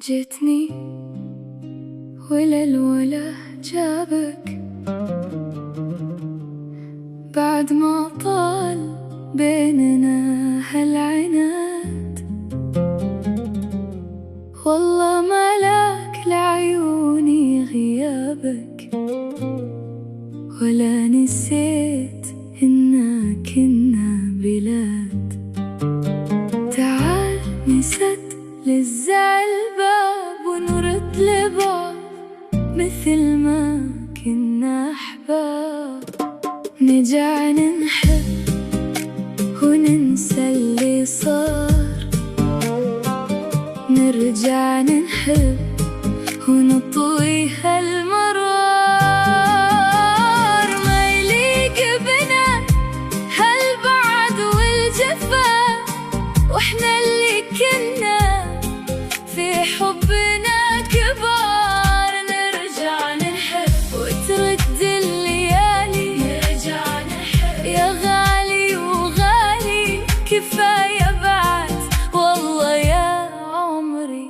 جيتني ولا الوله جابك بعد ما طال بيننا هالعناد. والله ملاك لعيوني غيابك، ولا نسيت إنا كنا بلاد. تعال نسد للزعل باب ونرد لبعض مثل ما كنا أحباب. نرجع نحب وننسى اللي صار، نرجع نحب ونطوي هالمرار. ما يليق بنا هالبعد والجفا، واحنا اللي كنا في حبنا كبار. نرجع نحب وترد الليالي، نرجع نحب يا غالي وغالي. كفاية بعد والله يا عمري،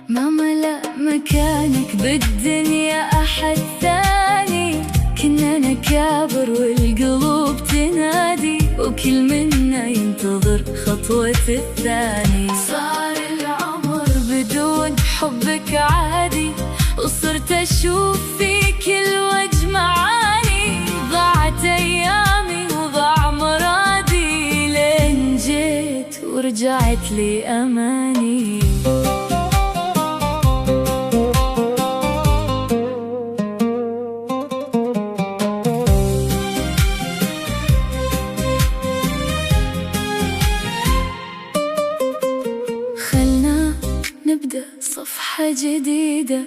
ما ملأ مكانك بالدنيا أحد ثاني. كنا نكابر والقلوب تنادي، وكل منا ينتظر خطوة الثاني. صار العمر بدون حبك عادي، وصرت أشوف فيك الوجه معاني. ضاعت أيامي وضاع مرادي، لين جيت ورجعت لي أماني. خلنا نبدأ صفحة جديدة،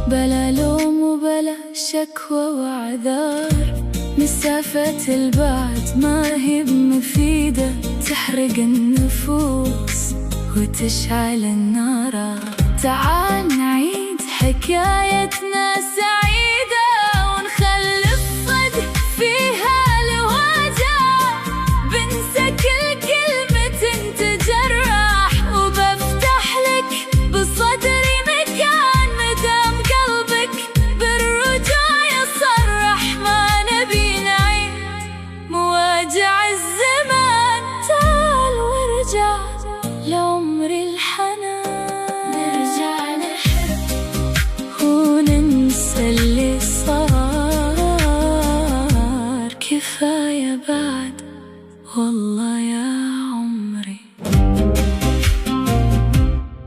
بلا لوم وبلا شكوى وعذار. مسافة البعد ما هي مفيدة، تحرق النفوس وتشعل النار. تعال نعيد حكايتنا سعيدة،